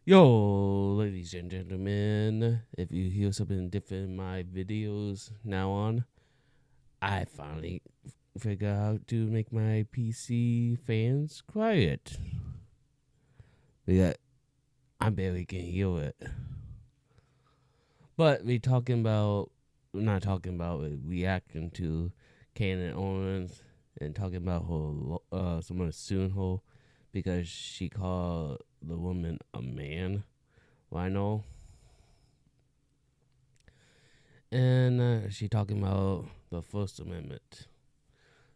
Yo, ladies and gentlemen, if you hear something different in my videos now on, I finally figured out how to make my PC fans quiet. Yeah, I barely can hear it. But we're not talking about reacting to Candace Owens and talking about her, someone suing her because she called the woman a man. Well, I know. And she talking about the First Amendment.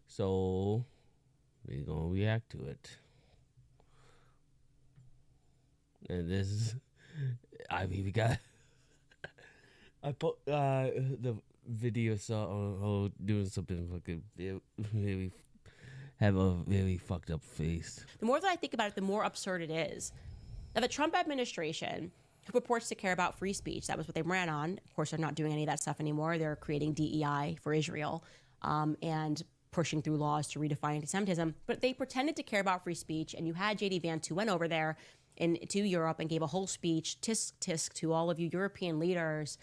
So we gonna react to it. And this is, I mean, we got. I put the video saw her doing something fucking really have a very fucked up face. The more that I think about it, the more absurd it is. Now, the Trump administration, who purports to care about free speech, that was what they ran on. Of course, they're not doing any of that stuff anymore. They're creating DEI for Israel and pushing through laws to redefine anti-Semitism. But they pretended to care about free speech, and you had J.D. Vance, who went over there to Europe and gave a whole speech, tisk tisk, to all of you European leaders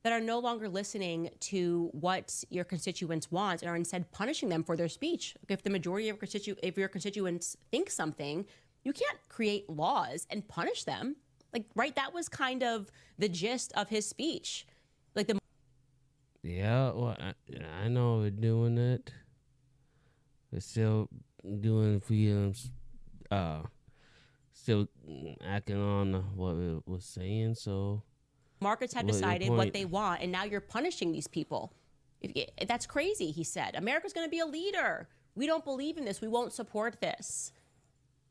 that are no longer listening to what your constituents want and are instead punishing them for their speech. If the majority of your constituents think something, you can't create laws and punish them. Like, right? That was kind of the gist of his speech. Like the Yeah, well, I know we're doing it. We're still doing freedoms. Still acting on what we was saying. So markets have what your decided what point? they want, and now you're punishing these people. That's crazy, he said. America's going to be a leader. We don't believe in this. We won't support this.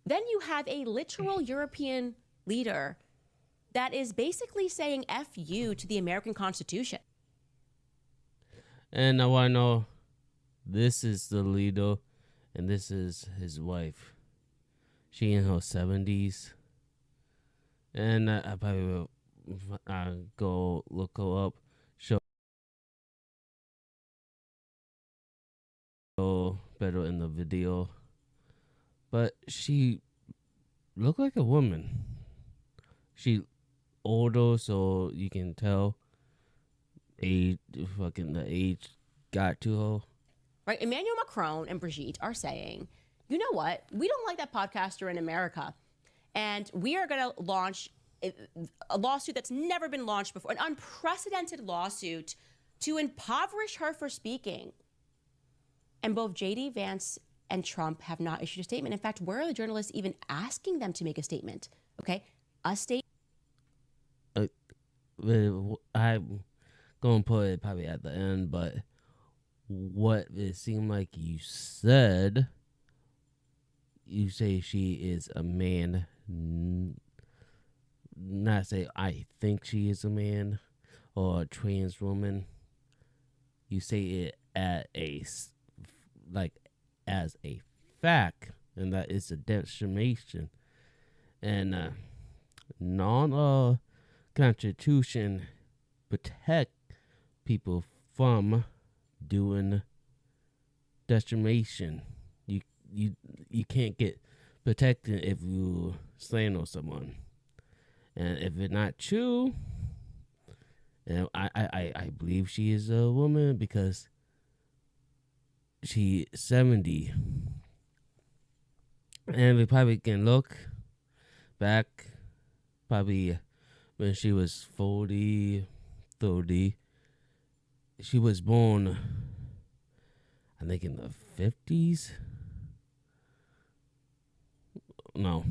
Then you have a literal European leader that is basically saying F you to the American Constitution. And now I know this is the leader, and this is his wife. She in her 70s, and I probably will go look her up. Show better in the video, but she looked like a woman. She older, so you can tell age, fucking the age got to her. Right? Emmanuel Macron and Brigitte are saying, you know what? We don't like that podcaster in America. And we are going to launch a lawsuit that's never been launched before, an unprecedented lawsuit to impoverish her for speaking. And both J.D. Vance and Trump have not issued a statement. In fact, where are the journalists even asking them to make a statement? Okay, a statement. I'm gonna put it probably at the end, but what it seemed like you said, you say she is a man, not say I think she is a man or a trans woman. You say it at like as a fact, and that is a defamation, and non constitution protect people from doing defamation. You you can't get protected if you slander someone, and if it's not true, and I believe she is a woman because she's 70, and we probably can look back probably when she was 40, 30. She was born, I think, in the 50s. No.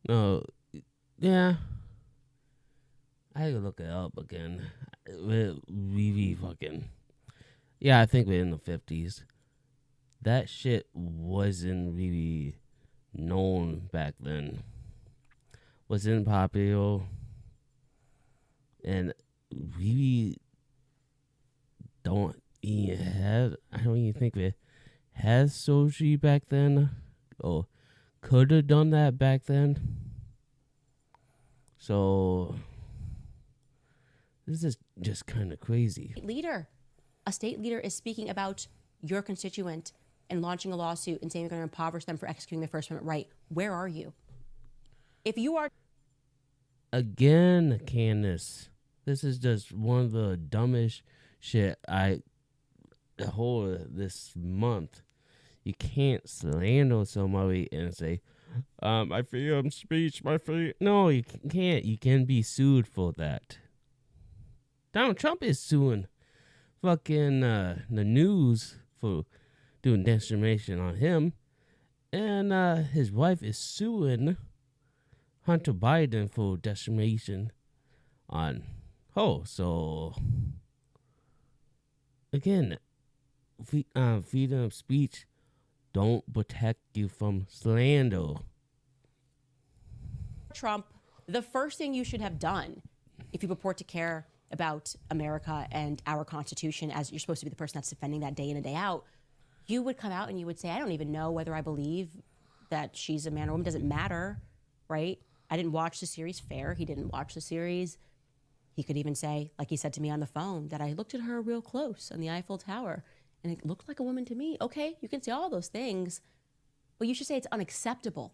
No. Yeah. I had to look it up again. Really fucking. Yeah, I think we're in the 50s. That shit wasn't really known back then. Wasn't popular. And we don't even have. I don't even think we had social back then, or could have done that back then. So this is just kind of crazy. A state leader is speaking about your constituent and launching a lawsuit and saying you're going to impoverish them for executing the First Amendment right. Where are you? If you are Again, Candace, this is just one of the dumbest shit the whole this month. You can't slander somebody and say, my freedom of speech, my free. No, you can't. You can be sued for that. Donald Trump is suing fucking the news for doing defamation on him, and his wife is suing Hunter Biden for defamation on. Oh, so again, freedom of speech don't protect you from slander. Trump, the first thing you should have done if you purport to care about America and our Constitution, as you're supposed to be the person that's defending that day in and day out, you would come out and you would say, I don't even know whether I believe that she's a man or woman. Doesn't matter, right? I didn't watch the series. Fair. He didn't watch the series. He could even say, like he said to me on the phone, that I looked at her real close on the Eiffel Tower and it looked like a woman to me. Okay, you can say all those things, but you should say it's unacceptable.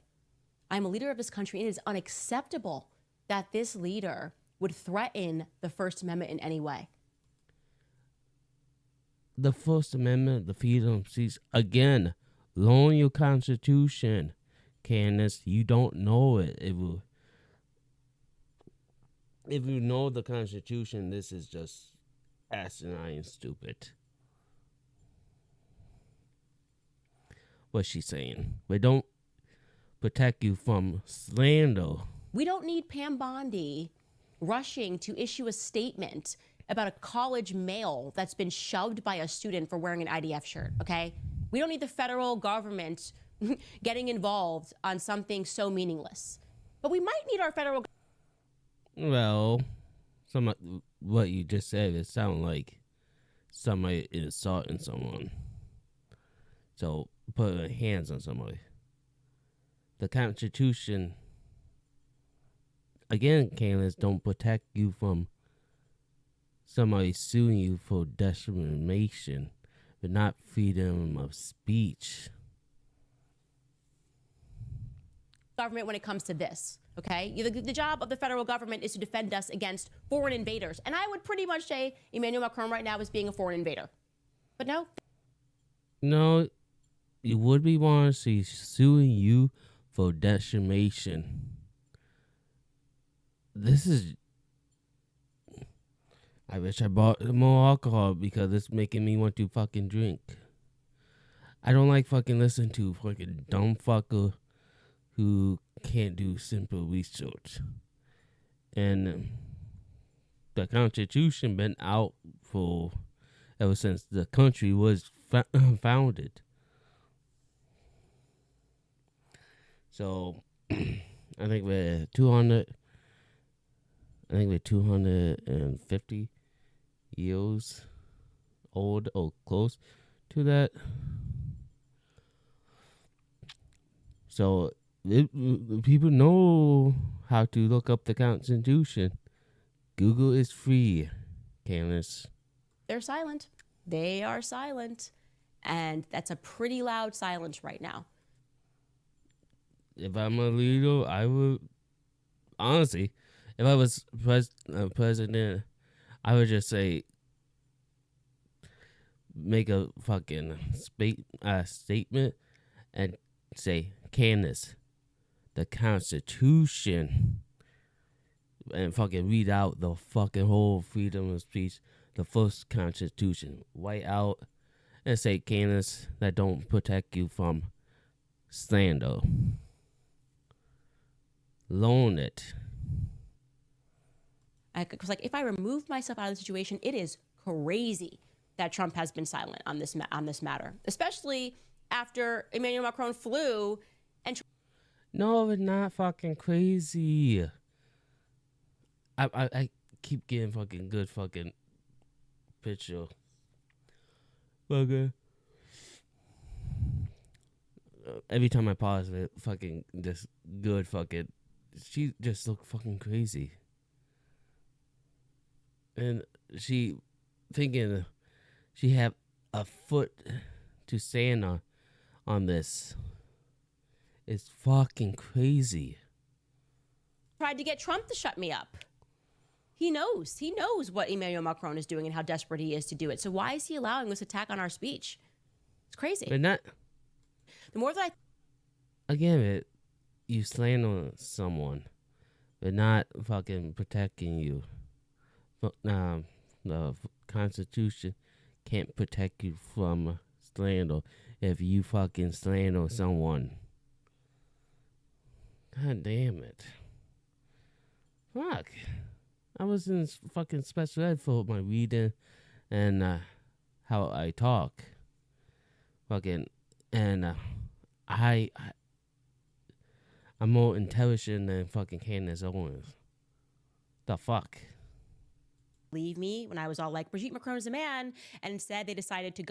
I'm a leader of this country. It is unacceptable that this leader would threaten the First Amendment in any way. The First Amendment, the freedom of speech, again, learn your Constitution, Candace. You don't know it. If you know the Constitution, this is just asinine and stupid. What's she saying? We don't protect you from slander. We don't need Pam Bondi rushing to issue a statement about a college male that's been shoved by a student for wearing an IDF shirt, okay? We don't need the federal government getting involved on something so meaningless. But we might need our federal Well, what you just said, it sounds like somebody is assaulting someone. So, put hands on somebody. The Constitution, again, Candace, don't protect you from somebody suing you for defamation, but not freedom of speech. government when it comes to this, okay? The job of the federal government is to defend us against foreign invaders. And I would pretty much say Emmanuel Macron right now is being a foreign invader. But no. No, you would be wanting to see suing you for defamation. This is... I wish I bought more alcohol because it's making me want to fucking drink. I don't like fucking listening to fucking dumb fucker who can't do simple research. And the Constitution been out for ever since the country was founded. So I think we're 250 years old or close to that. So people know how to look up the Constitution. Google is free, Candace. They're silent. They are silent. And that's a pretty loud silence right now. If I'm a leader, I would... Honestly, if I was president, I would just say... Make a fucking statement and say, Candace, the Constitution, and fucking read out the fucking whole freedom of speech, the first Constitution, white out, and say, Candace, that don't protect you from slander. Loan it. Because, like, if I remove myself out of the situation, it is crazy that Trump has been silent on this matter, especially after Emmanuel Macron flew and. No, it's not fucking crazy. I keep getting fucking good fucking picture. Okay. Every time I pause it, fucking just good fucking. She just looked fucking crazy. And she thinking she had a foot to stand on this. It's fucking crazy. tried to get Trump to shut me up. He knows what Emmanuel Macron is doing and how desperate he is to do it. So why is he allowing this attack on our speech? It's crazy. But not The more that again, you slander someone, but not fucking protecting you. The Constitution can't protect you from slander if you fucking slander someone. God damn it. Fuck. I was in fucking special ed for my reading and how I talk. Fucking, and I'm more intelligent than fucking Candace Owens. The fuck? leave me when I was all like, Brigitte Macron is a man, and instead they decided to go